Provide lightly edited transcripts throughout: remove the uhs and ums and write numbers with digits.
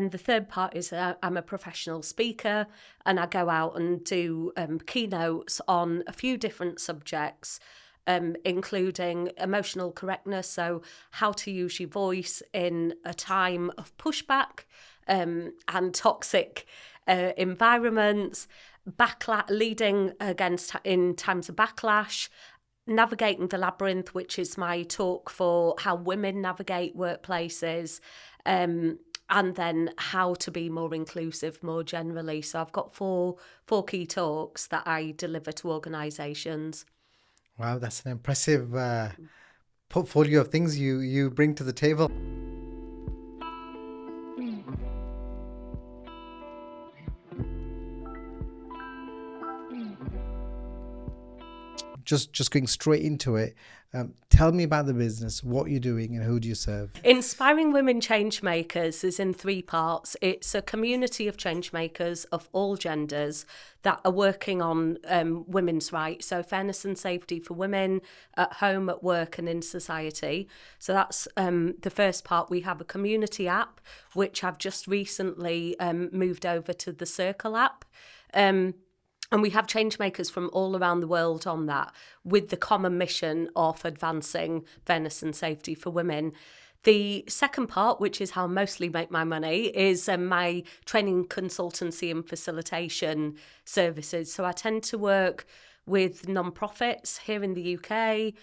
And the third part is I'm a professional speaker, and I go out and do keynotes on a few different subjects, including emotional correctness, so how to use your voice in a time of pushback and toxic environments, leading against in times of backlash, navigating the labyrinth, which is my talk for how women navigate workplaces, and then how to be more inclusive more generally. So I've got four key talks that I deliver to organisations. Wow, that's an impressive portfolio of things you bring to the table. Just going straight into it, tell me about the business, what you're doing, and who do you serve? Inspiring Women Changemakers is in three parts. It's a community of changemakers of all genders that are working on women's rights, so fairness and safety for women at home, at work and in society. So that's the first part. We have a community app, which I've just recently moved over to the Circle app. And we have changemakers from all around the world on that, with the common mission of advancing fairness and safety for women. The second part, which is how I mostly make my money, is my training, consultancy and facilitation services. So I tend to work with non-profits here in the UK,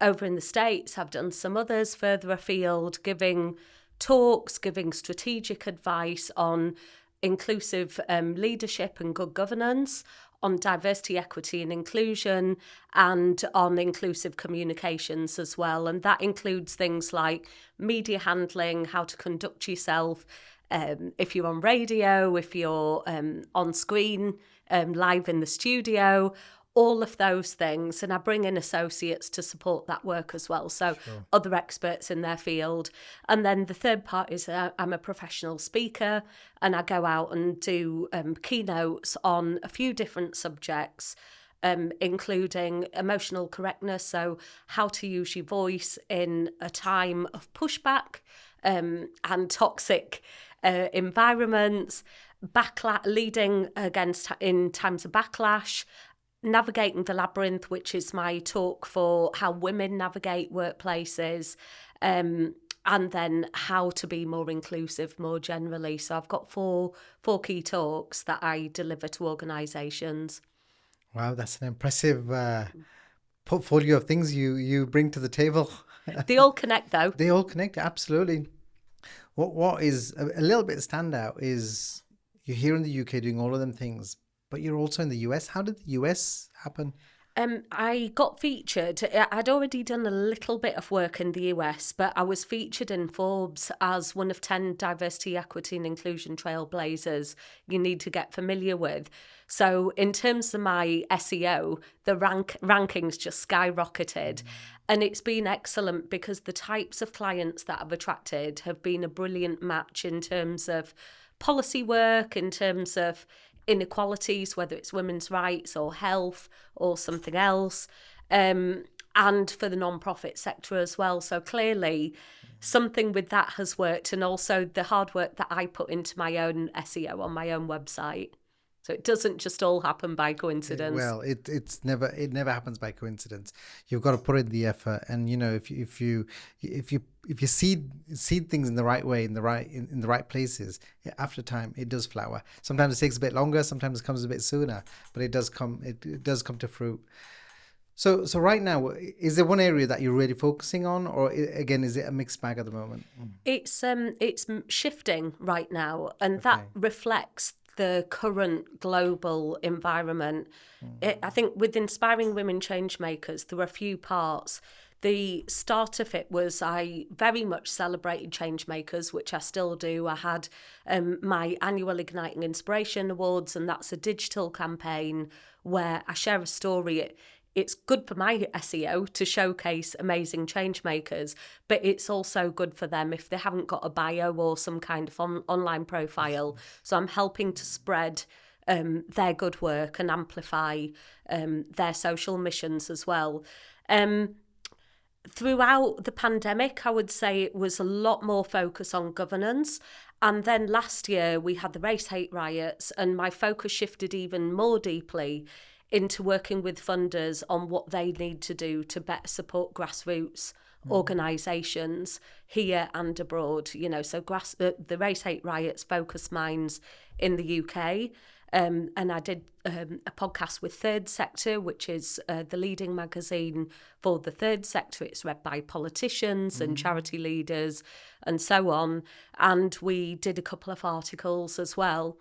over in the States. I've done some others further afield, giving talks, giving strategic advice on inclusive leadership and good governance, on diversity, equity and inclusion, and on inclusive communications as well. And that includes things like media handling, how to conduct yourself, if you're on radio, if you're on screen, live in the studio, all of those things. And I bring in associates to support that work as well. So other experts in their field. And then the third part is I'm a professional speaker, and I go out and do keynotes on a few different subjects, including emotional correctness, so how to use your voice in a time of pushback and toxic environments, leading against in times of backlash, navigating the labyrinth, which is my talk for how women navigate workplaces, and then how to be more inclusive more generally. So I've got four key talks that I deliver to organisations. Wow, that's an impressive portfolio of things you bring to the table. They all connect though. They all connect, absolutely. What is a little bit standout is you're here in the UK doing all of them things, but you're also in the US. How did the US happen? I got featured. I'd already done a little bit of work in the US, but I was featured in Forbes as one of 10 diversity, equity and inclusion trailblazers you need to get familiar with. So in terms of my SEO, the rankings just skyrocketed. And it's been excellent because the types of clients that I've attracted have been a brilliant match in terms of policy work, in terms of inequalities, whether it's women's rights or health or something else, and for the non-profit sector as well. So clearly something with that has worked, and also the hard work that I put into my own SEO on my own website. So it doesn't just all happen by coincidence. Well, it never happens by coincidence. You've got to put in the effort, and if you seed things in the right way, in the right places, after time it does flower. Sometimes it takes a bit longer, sometimes it comes a bit sooner, but it does come to fruit. So right now, is there one area that you're really focusing on, or again, is it a mixed bag at the moment? It's shifting right now, and that reflects the current global environment. I think with Inspiring Women Changemakers, there were a few parts. The start of it was I very much celebrated changemakers, which I still do. I had my annual Igniting Inspiration Awards, and that's a digital campaign where I share a story. It's good for my SEO to showcase amazing changemakers, but it's also good for them if they haven't got a bio or some kind of online profile. So I'm helping to spread their good work and amplify their social missions as well. Throughout the pandemic, I would say it was a lot more focus on governance And then last year we had the race hate riots, and my focus shifted even more deeply into working with funders on what they need to do to better support grassroots organisations here and abroad. You know, so the race hate riots focus mines in the UK. And I did a podcast with Third Sector, which is the leading magazine for the third sector. It's read by politicians and charity leaders and so on. And we did a couple of articles as well.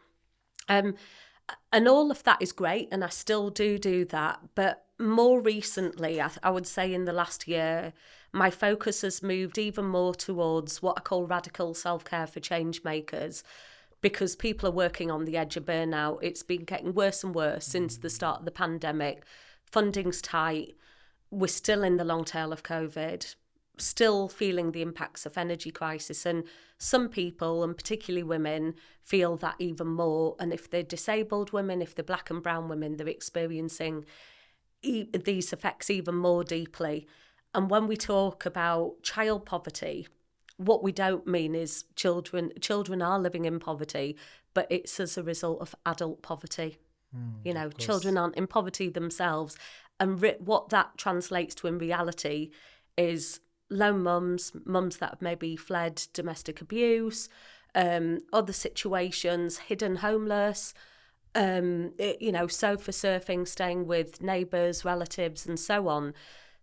And all of that is great, and I still do that. But more recently, I would say in the last year, my focus has moved even more towards what I call radical self-care for change makers, because people are working on the edge of burnout. It's been getting worse and worse since the start of the pandemic. Funding's tight. We're still in the long tail of COVID, still feeling the impacts of energy crisis, and some people, and particularly women, feel that even more. And if they're disabled women, if they're black and brown women, they're experiencing these effects even more deeply. And when we talk about child poverty, what we don't mean is children are living in poverty, but it's as a result of adult poverty. You know, children aren't in poverty themselves. And what that translates to in reality is lone mums that have maybe fled domestic abuse, other situations, hidden homeless, you know, sofa surfing, staying with neighbours, relatives, and so on.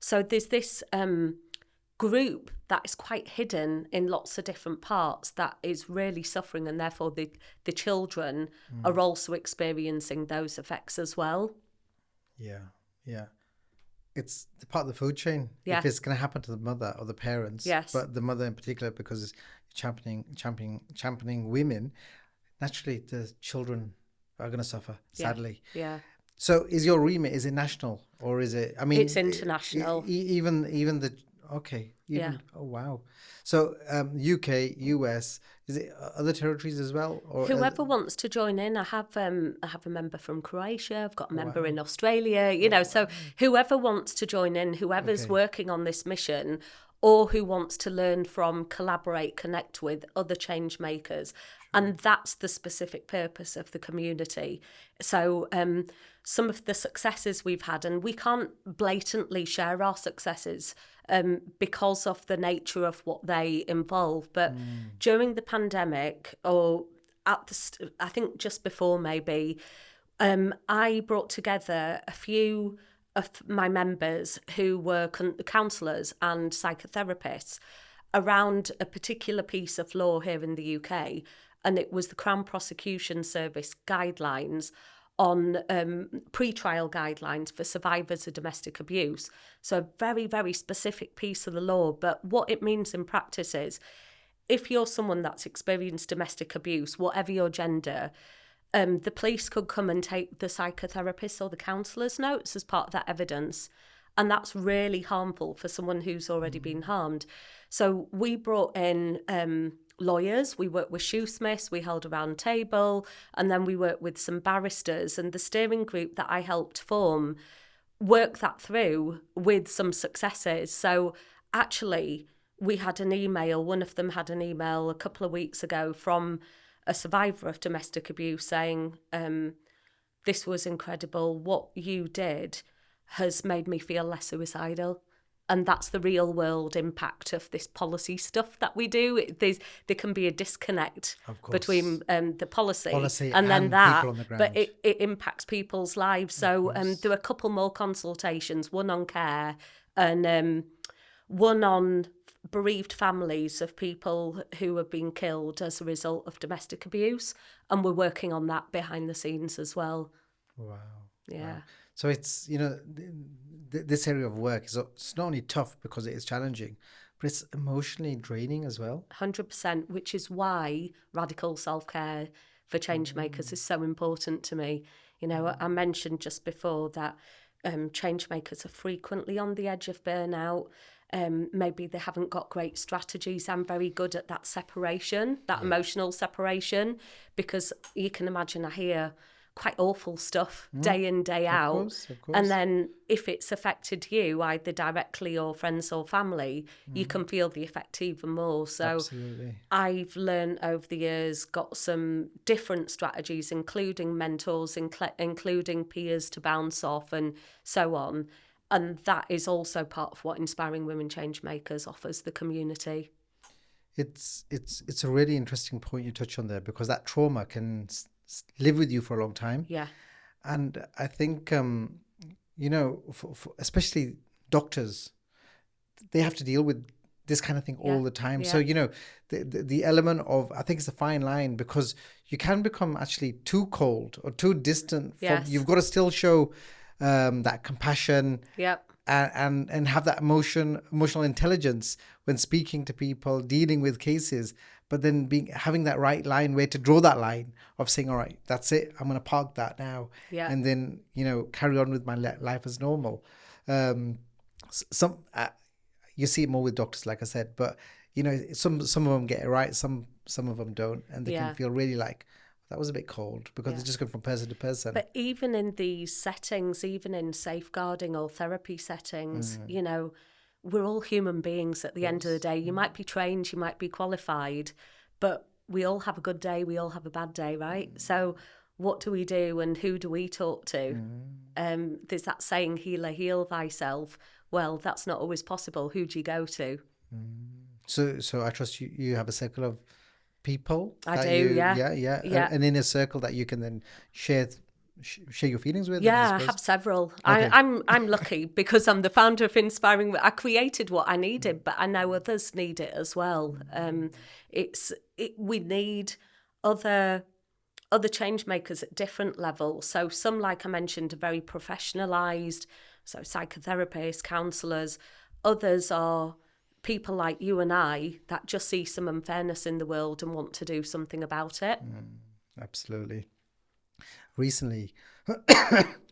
So there's this group that is quite hidden in lots of different parts that is really suffering, and therefore the children are also experiencing those effects as well. Yeah. It's the part of the food chain. Yeah. If it's going to happen to the mother or the parents, Yes. but the mother in particular, because it's championing women, naturally the children are going to suffer, sadly. Yeah. So is your remit, is it national or is it, I mean... It's international. Even the, okay. Yeah. Oh, wow. So UK, US, is it other territories as well? Or whoever wants to join in, I have a member from Croatia, I've got a member wow. in Australia, you know, so whoever wants to join in, whoever's Okay. working on this mission, or who wants to learn from, collaborate, connect with other change makers. And that's the specific purpose of the community. So some of the successes we've had, and we can't blatantly share our successes because of the nature of what they involve. But during the pandemic, or I think just before maybe, I brought together a few of my members who were counsellors and psychotherapists around a particular piece of law here in the UK, and it was the Crown Prosecution Service guidelines on pre-trial guidelines for survivors of domestic abuse. So a very, very specific piece of the law, but what it means in practice is if you're someone that's experienced domestic abuse, whatever your gender, the police could come and take the psychotherapist or the counsellor's notes as part of that evidence. And that's really harmful for someone who's already been harmed. So we brought in lawyers, we worked with shoesmiths, we held a round table, and then we worked with some barristers. And the steering group that I helped form worked that through with some successes. So actually, we had an email, one of them had an email a couple of weeks ago from a survivor of domestic abuse saying, this was incredible. What you did has made me feel less suicidal. And that's the real world impact of this policy stuff that we do. There can be a disconnect between the policy and then that, but it impacts people's lives. So there were a couple more consultations, one on care and one on bereaved families of people who have been killed as a result of domestic abuse. And we're working on that behind the scenes as well. Wow. Yeah. Wow. So it's, you know, this area of work is it's not only tough because it is challenging, but it's emotionally draining as well. 100%, which is why radical self-care for change makers is so important to me. You know, I mentioned just before that change makers are frequently on the edge of burnout. Maybe they haven't got great strategies. I'm very good at that separation, that emotional separation, because you can imagine I hear quite awful stuff day in, day Of out. course, of course. And then if it's affected you, either directly or friends or family, you can feel the effect even more. So Absolutely. I've learned over the years, got some different strategies, including mentors, including peers to bounce off and so on. And that is also part of what Inspiring Women Changemakers offers the community. It's a really interesting point you touch on there, because that trauma can live with you for a long time. Yeah. And I think, for especially doctors, they have to deal with this kind of thing all the time. Yeah. So, the element of, I think it's a fine line, because you can become actually too cold or too distant from, Yes. you've got to still show that compassion. Yep. And have that emotional intelligence when speaking to people, dealing with cases, but then having that right line, where to draw that line of saying, all right, that's it, I'm going to park that now, Yeah. and then carry on with my life as normal. Some you see it more with doctors, like I said, but some of them get it right, some of them don't, and they can feel really like that was a bit cold, because it's just going from person to person. But even in these settings, even in safeguarding or therapy settings, we're all human beings at the end of the day. You might be trained, you might be qualified, but we all have a good day, we all have a bad day, right? So what do we do, and who do we talk to? There's that saying, heal thyself. Well, that's not always possible. Who do you go to? So I trust you have a circle of people. I do, yeah. An inner circle that you can then share your feelings with. Yeah, I have several. Okay. I'm lucky because I'm the founder of Inspiring. I created what I needed, but I know others need it as well. We need other change makers at different levels. So some, like I mentioned, are very professionalised, so psychotherapists, counsellors. Others are people like you and I that just see some unfairness in the world and want to do something about it. Absolutely. Recently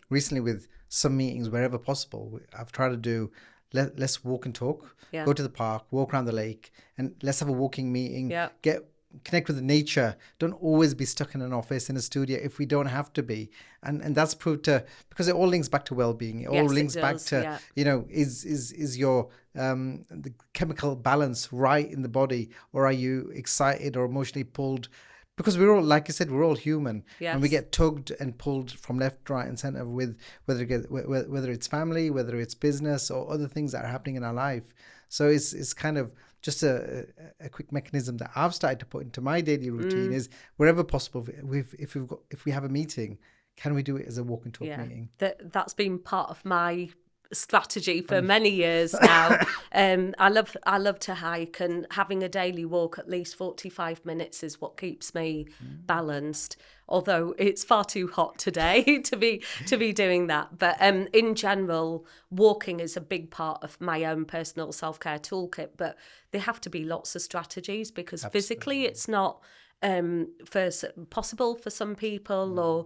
with some meetings, wherever possible, I've tried to do let's walk and talk. Go to the park, walk around the lake, and let's have a walking meeting. Connect with the nature. Don't always be stuck in an office, in a studio, if we don't have to be. And that's proved to, because it all links back to well-being. It all links back to, is your the chemical balance right in the body, or are you excited or emotionally pulled? Because we're all, like I said, we're all human, and we get tugged and pulled from left, right, and center with whether it's family, whether it's business, or other things that are happening in our life. So it's kind of just a quick mechanism that I've started to put into my daily routine is, wherever possible, if we have a meeting, can we do it as a walk and talk meeting? That's been part of my strategy for many years now. I love to hike, and having a daily walk at least 45 minutes is what keeps me balanced. Although it's far too hot today to be doing that. But in general, walking is a big part of my own personal self-care toolkit. But there have to be lots of strategies, because physically it's not possible for some people, or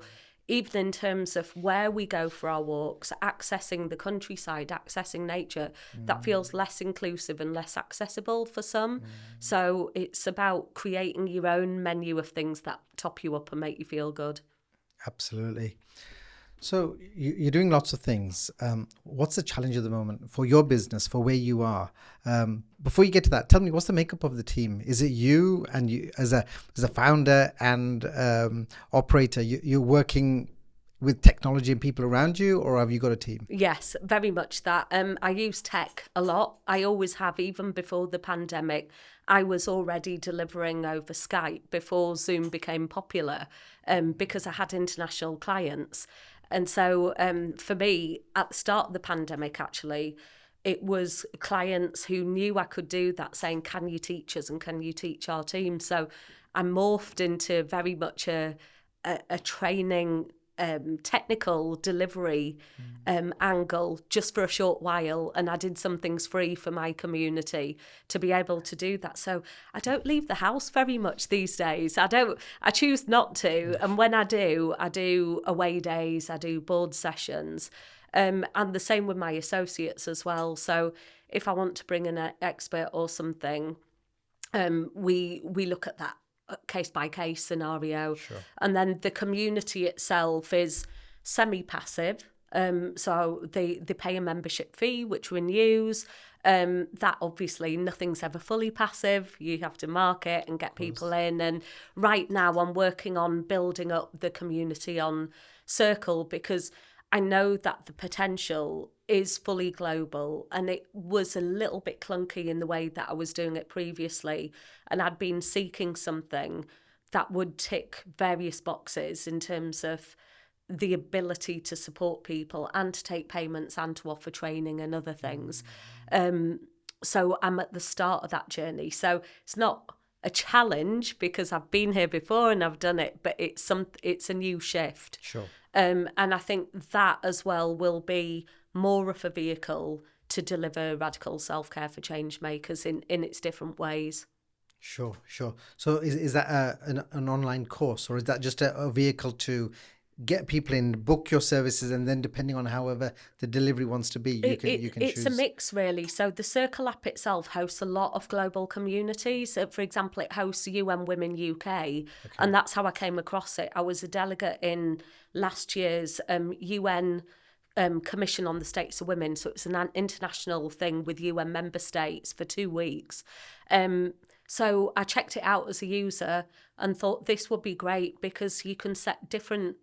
even in terms of where we go for our walks, accessing the countryside, accessing nature, that feels less inclusive and less accessible for some. So it's about creating your own menu of things that top you up and make you feel good. Absolutely. So you're doing lots of things. What's the challenge at the moment for your business, for where you are? Before you get to that, tell me, what's the makeup of the team? Is it you and you as a founder and operator? You're working with technology and people around you, or have you got a team? Yes, very much that. I use tech a lot. I always have, even before the pandemic. I was already delivering over Skype before Zoom became popular, because I had international clients. And so for me, at the start of the pandemic, actually, it was clients who knew I could do that saying, can you teach us and can you teach our team? So I morphed into very much a training technical delivery angle just for a short while, and I did some things free for my community to be able to do that. So I don't leave the house very much these days. I choose not to, and when I do away days, I do board sessions, and the same with my associates as well. So if I want to bring in an expert or something, we look at that case by case scenario. Sure. And then the community itself is semi-passive. So they pay a membership fee, which renews. That obviously nothing's ever fully passive. You have to market and get people in. And right now I'm working on building up the community on Circle, because I know that the potential is fully global, and it was a little bit clunky in the way that I was doing it previously. And I'd been seeking something that would tick various boxes in terms of the ability to support people and to take payments and to offer training and other things. So I'm at the start of that journey. So it's not a challenge because I've been here before and I've done it, but it's a new shift. Sure. And I think that as well will be more of a vehicle to deliver radical self-care for change makers in its different ways. Sure. So is that an online course, or is that just a vehicle to get people in, book your services, and then depending on however the delivery wants to be, you can it's choose? a mix, really. So the Circle app itself hosts a lot of global communities. For example, it hosts UN Women UK, and that's how I came across it. I was a delegate in last year's UN Commission on the Status of Women, so it's an international thing with UN member states for 2 weeks. So I checked it out as a user and thought this would be great because you can set different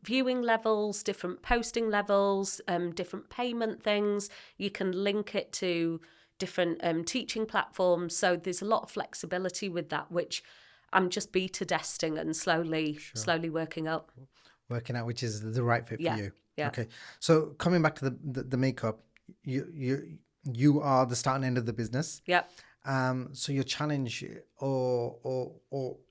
viewing levels, different posting levels, different payment things. You can link it to different teaching platforms. So there's a lot of flexibility with that, which I'm just beta testing and slowly working up. Working out which is the right fit for you. Yeah. Okay. So coming back to the makeup, you are the start and end of the business. Yep. So your challenge, or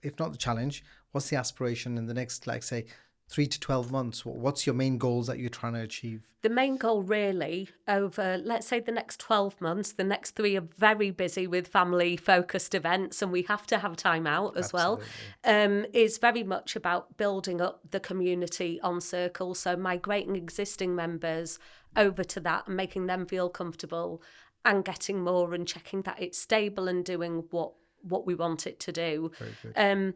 if not the challenge, what's the aspiration in the next, like, say, 3 to 12 months? What's your main goals that you're trying to achieve? The main goal really over, let's say, the next 12 months, the next 3 are very busy with family-focused events, and we have to have time out as well, is very much about building up the community on Circle. So migrating existing members over to that and making them feel comfortable and getting more and checking that it's stable and doing what we want it to do. Very good.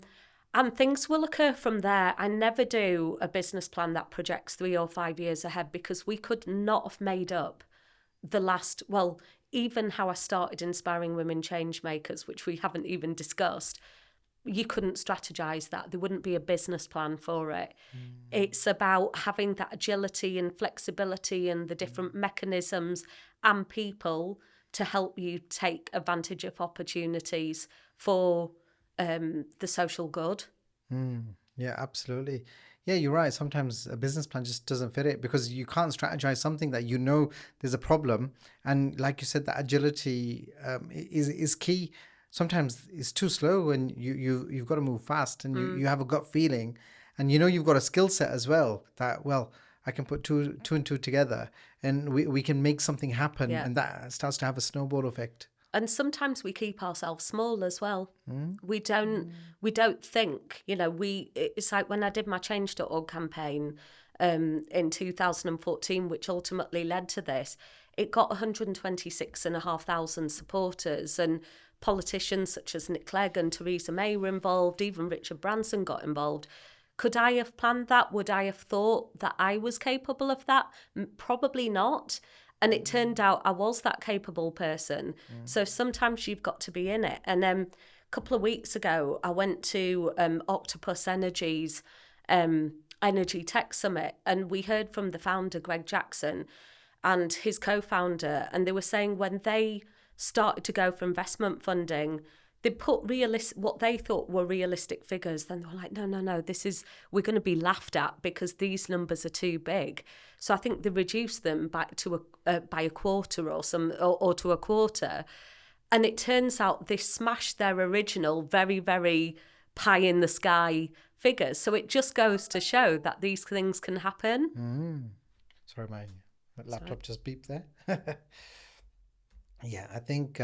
And things will occur from there. I never do a business plan that projects 3 or 5 years ahead, because we could not have made up even how I started inspiring women change makers, which we haven't even discussed. You couldn't strategize that. There wouldn't be a business plan for it. It's about having that agility and flexibility and the different mechanisms and people to help you take advantage of opportunities for the social good. Yeah, absolutely. Yeah, you're right. Sometimes a business plan just doesn't fit it, because you can't strategize something that there's a problem. And like you said, that agility is key. Sometimes it's too slow, and you've got to move fast, and you have a gut feeling, and you've got a skill set as well that, well, I can put two and two together, and we can make something happen, and that starts to have a snowball effect. And sometimes we keep ourselves small as well. We don't think, it's like when I did my Change.org campaign in 2014, which ultimately led to this, it got 126,500 supporters, and politicians such as Nick Clegg and Theresa May were involved, even Richard Branson got involved. Could I have planned that? Would I have thought that I was capable of that? Probably not. And it turned out I was that capable person. So sometimes you've got to be in it. And a couple of weeks ago, I went to Octopus Energy's Energy Tech Summit, and we heard from the founder, Greg Jackson, and his co-founder, and they were saying when they started to go for investment funding, they put what they thought were realistic figures. Then they were like, no, we're going to be laughed at because these numbers are too big. So I think they reduced them back to by a quarter or to a quarter. And it turns out they smashed their original very, very pie in the sky figures. So it just goes to show that these things can happen. Sorry, my laptop just beeped there. Yeah, I think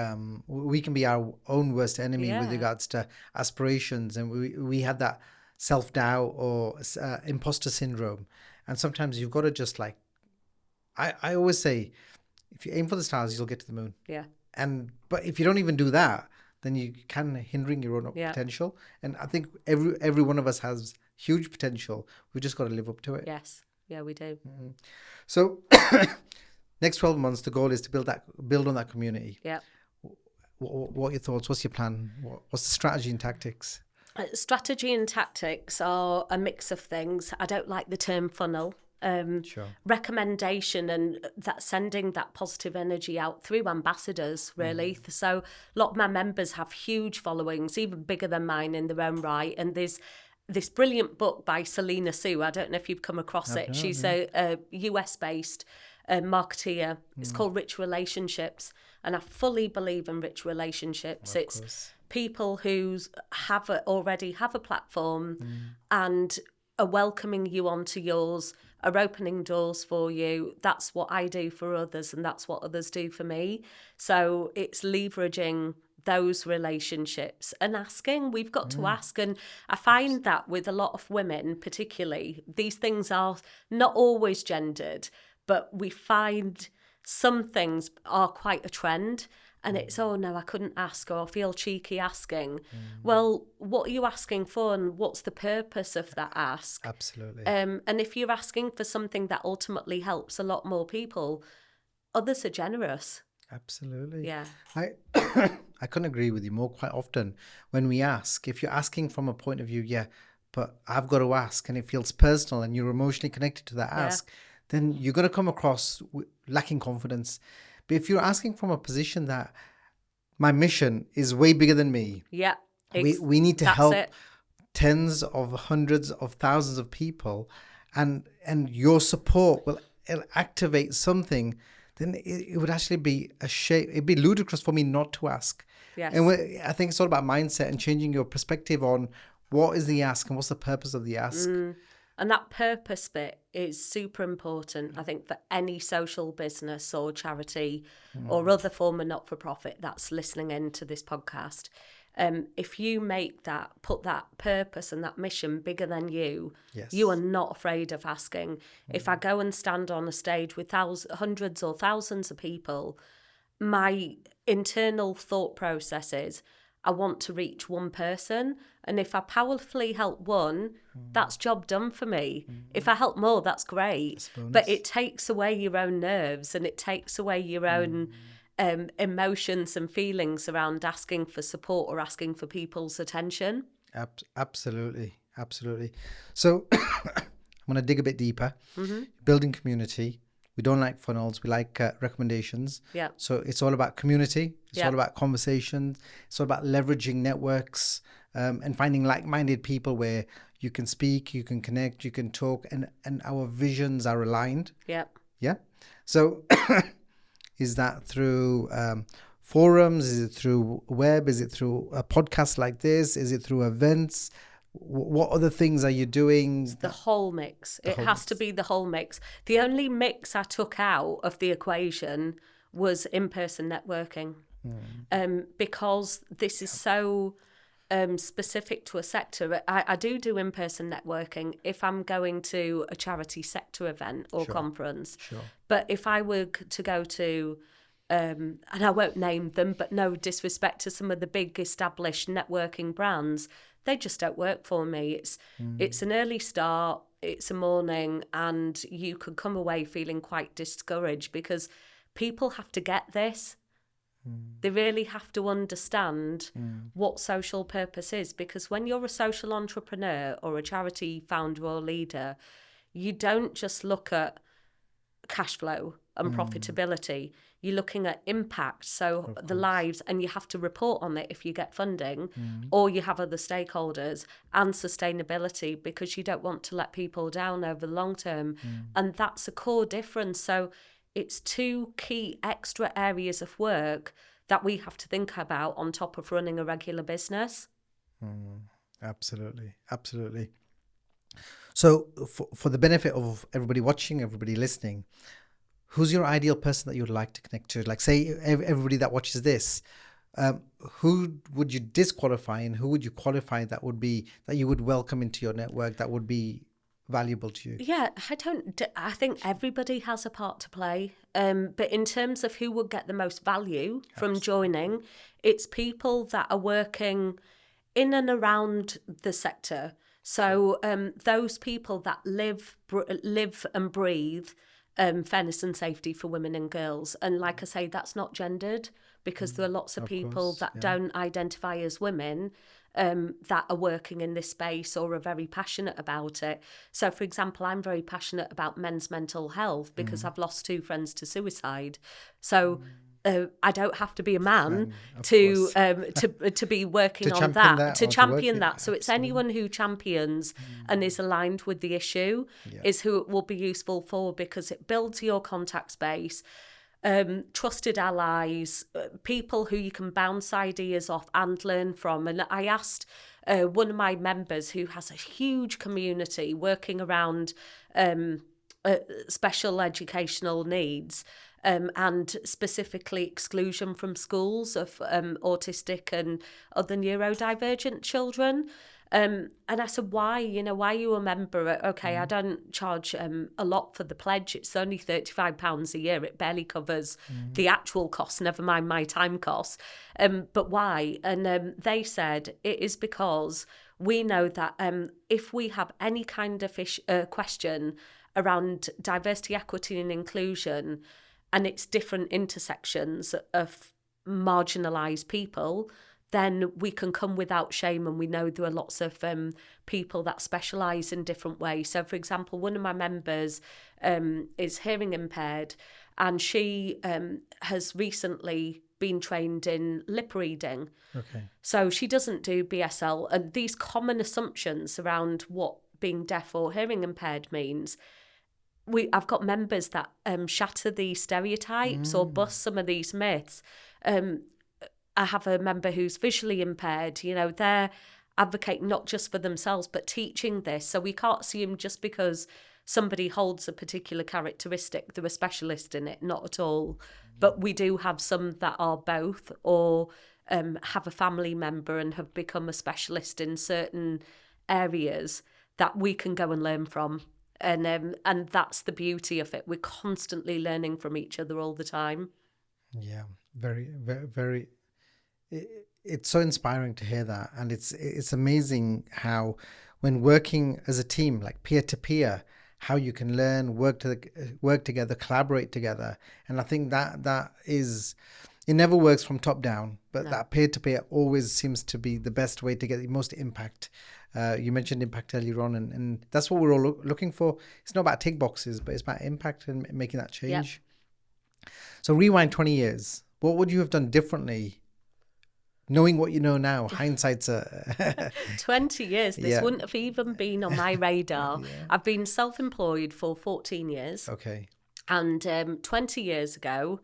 we can be our own worst enemy with regards to aspirations, and we have that self-doubt or imposter syndrome. And sometimes you've got to just, like, I always say, if you aim for the stars, you'll get to the moon. Yeah. But if you don't even do that, then you can hindering your own Yeah. potential. And I think every one of us has huge potential. We just got to live up to it. Yes. Yeah, we do. So next 12 months, the goal is to build on that community. Yeah. What are your thoughts? What's your plan? What's the strategy and tactics? Strategy and tactics are a mix of things. I don't like the term funnel. Sure. Recommendation and that sending that positive energy out through ambassadors, really. So a lot of my members have huge followings, even bigger than mine in their own right. And there's this brilliant book by Selena Sue. I don't know if you've come across it. She's a US-based marketeer. It's called Rich Relationships. And I fully believe in rich relationships. It's people who already have a platform and are welcoming you onto yours, are opening doors for you. That's what I do for others, and that's what others do for me. So it's leveraging those relationships and asking. We've got to ask. And I find that with a lot of women, particularly, these things are not always gendered, but we find some things are quite a trend. And it's, oh no, I couldn't ask, or I feel cheeky asking. Well, what are you asking for, and what's the purpose of that ask? Absolutely. And if you're asking for something that ultimately helps a lot more people, others are generous. Absolutely. Yeah. I couldn't agree with you more. Quite often when we ask, if you're asking from a point of view, but I've got to ask, and it feels personal and you're emotionally connected to that ask, then you're going to come across lacking confidence. But if you're asking from a position that my mission is way bigger than me, we need to help tens of hundreds of thousands of people, and your support will activate something, then it would actually be a shame. It'd be ludicrous for me not to ask. Yes. And I think it's all about mindset and changing your perspective on what is the ask and what's the purpose of the ask. And that purpose bit is super important, I think, for any social business or charity or other form of not-for-profit that's listening into this podcast. If you put that purpose and that mission bigger than you, you are not afraid of asking. If I go and stand on a stage with hundreds or thousands of people, my internal thought process is, I want to reach one person, and if I powerfully help one, that's job done for me. If I help more, that's great. But it takes away your own nerves, and it takes away your own emotions and feelings around asking for support or asking for people's attention. Absolutely. So I'm going to dig a bit deeper. Building community. We don't like funnels. We like recommendations. Yeah. So it's all about community. It's all about conversations. It's all about leveraging networks and finding like-minded people where you can speak, you can connect, you can talk, and our visions are aligned. Yeah. Yeah. So is that through forums? Is it through web? Is it through a podcast like this? Is it through events? What other things are you doing? It's the whole mix. It has to be the whole mix. The only mix I took out of the equation was in-person networking, because this is so specific to a sector. I do in-person networking if I'm going to a charity sector event or conference. Sure. But if I were to go to, and I won't name them, but no disrespect to some of the big established networking brands, they just don't work for me. It's an early start, it's a morning, and you could come away feeling quite discouraged because people have to get this. They really have to understand what social purpose is, because when you're a social entrepreneur or a charity founder or leader, you don't just look at cash flow and profitability. You're looking at impact, so the lives, and you have to report on it if you get funding or you have other stakeholders, and sustainability, because you don't want to let people down over the long term. And that's a core difference. So it's two key extra areas of work that we have to think about on top of running a regular business. Absolutely. So for the benefit of everybody watching, everybody listening, who's your ideal person that you would like to connect to? Like, say everybody that watches this, who would you disqualify and who would you qualify that you would welcome into your network, that would be valuable to you? Yeah, I think everybody has a part to play. But in terms of who would get the most value from joining, it's people that are working in and around the sector. So those people that live and breathe fairness and safety for women and girls. And like I say, that's not gendered, because there are lots of people course, that yeah. don't identify as women that are working in this space or are very passionate about it. So, for example, I'm very passionate about men's mental health because I've lost 2 friends to suicide. So I don't have to be a man Of to course. to be working To on champion that, that to or to work champion it, that. So it's absolutely. anyone who champions and is aligned with the issue is who it will be useful for, because it builds your contact space. Trusted allies, people who you can bounce ideas off and learn from. And I asked one of my members who has a huge community working around special educational needs, and specifically exclusion from schools of autistic and other neurodivergent children. And I said, why? Why are you a member? Okay, I don't charge a lot for the pledge. It's only £35 a year. It barely covers the actual cost, never mind my time costs. But why? And they said it is because we know that if we have any kind of question around diversity, equity and inclusion, and it's different intersections of marginalised people, then we can come without shame. And we know there are lots of people that specialise in different ways. So, for example, one of my members is hearing impaired, and she has recently been trained in lip reading. Okay. So she doesn't do BSL. And these common assumptions around what being deaf or hearing impaired means, I've got members that shatter these stereotypes or bust some of these myths. I have a member who's visually impaired. They're advocating not just for themselves, but teaching this. So we can't assume just because somebody holds a particular characteristic, they're a specialist in it. Not at all. But we do have some that are both, or have a family member and have become a specialist in certain areas that we can go and learn from. And that's the beauty of it. We're constantly learning from each other all the time. Yeah, very, very, very. It's so inspiring to hear that, and it's amazing how, when working as a team, like peer to peer, how you can learn, work together, collaborate together, and I think that is. It never works from top down, but that peer to peer always seems to be the best way to get the most impact. You mentioned impact earlier on, and that's what we're all looking for. It's not about tick boxes, but it's about impact and making that change. Yep. So rewind 20 years. What would you have done differently, knowing what you know now? Hindsight's 20 years. This wouldn't have even been on my radar. I've been self-employed for 14 years. Okay. And 20 years ago,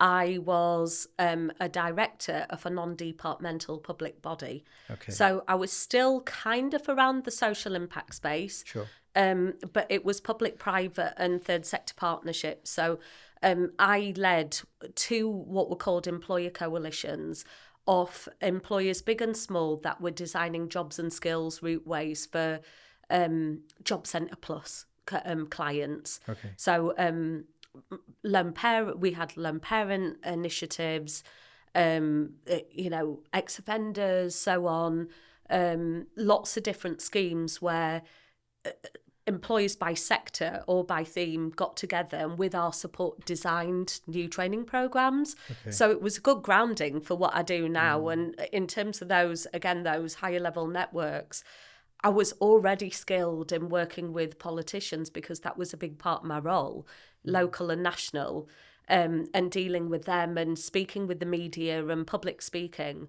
I was a director of a non-departmental public body. Okay. So I was still kind of around the social impact space. Sure. But it was public, private and third sector partnerships. So I led 2 what were called employer coalitions of employers big and small that were designing jobs and skills routeways for Job Centre Plus clients. Okay. So we had lone parent initiatives, ex-offenders, so on, lots of different schemes where employers by sector or by theme got together and with our support designed new training programs. Okay. So it was a good grounding for what I do now. And in terms of those higher level networks, I was already skilled in working with politicians because that was a big part of my role, local and national, and dealing with them and speaking with the media and public speaking.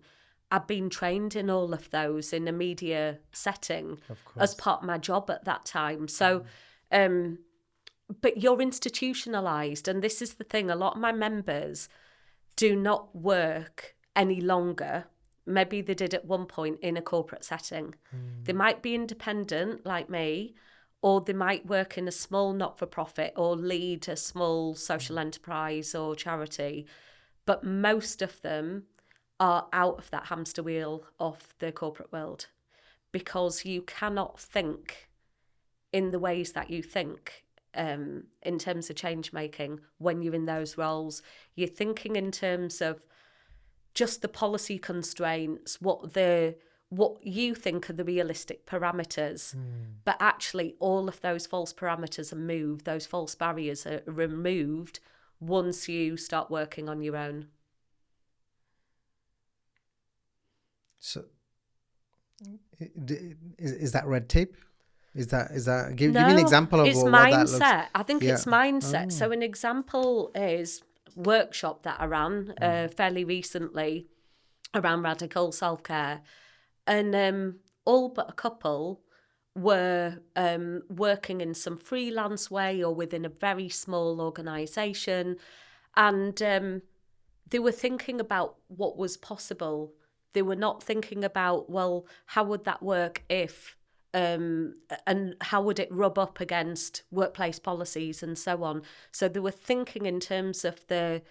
I've been trained in all of those in a media setting as part of my job at that time. So, but you're institutionalised. And this is the thing, a lot of my members do not work any longer. Maybe they did at one point in a corporate setting. They might be independent like me, or they might work in a small not-for-profit or lead a small social enterprise or charity. But most of them are out of that hamster wheel of the corporate world, because you cannot think in the ways that you think in terms of change making when you're in those roles. You're thinking in terms of just the policy constraints, what you think are the realistic parameters, but actually all of those false parameters are moved, those false barriers are removed once you start working on your own. So, is that red tape? Is that give me an No, example of it's what that looks? mindset. I think Yeah. it's mindset. Oh. So an example is workshop that I ran fairly recently around radical self-care, and all but a couple were working in some freelance way or within a very small organisation, and they were thinking about what was possible. They were not thinking about, well, how would that work if, and how would it rub up against workplace policies and so on. So they were thinking in terms of the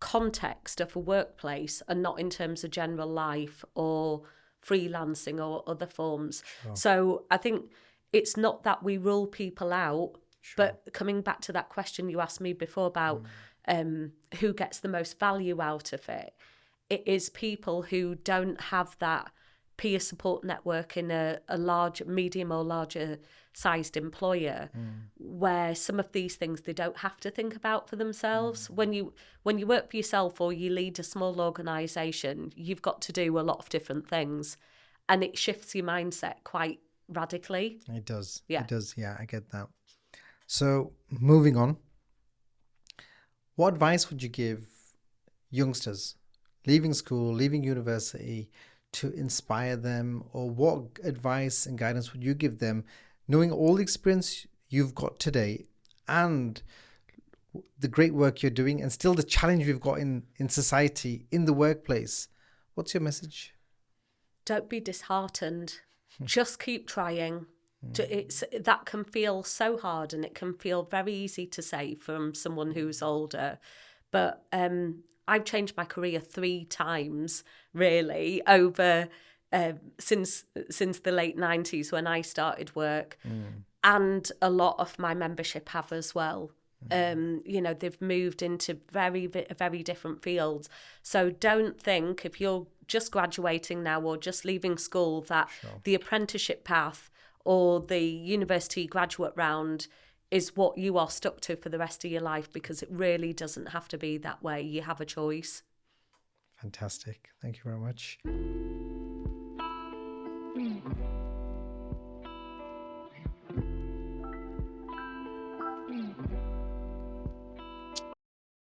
context of a workplace and not in terms of general life or freelancing or other forms. Sure. So I think it's not that we rule people out, Sure. but coming back to that question you asked me before about who gets the most value out of it, it is people who don't have that peer support network in a large, medium or larger sized employer, where some of these things they don't have to think about for themselves. When you work for yourself or you lead a small organisation, you've got to do a lot of different things, and it shifts your mindset quite radically. It does. Yeah. It does. Yeah, I get that. So moving on, what advice would you give youngsters leaving school, leaving university, to inspire them, or what advice and guidance would you give them, knowing all the experience you've got today and the great work you're doing and still the challenge we've got in society, in the workplace? What's your message? Don't be disheartened. Just keep trying. That can feel so hard, and it can feel very easy to say from someone who's older. But I've changed my career 3 times, really, over since the late 90s when I started work. And a lot of my membership have as well. They've moved into very different fields. So don't think if you're just graduating now or just leaving school that the apprenticeship path or the university graduate round is what you are stuck to for the rest of your life, because it really doesn't have to be that way. You have a choice. Fantastic. Thank you very much.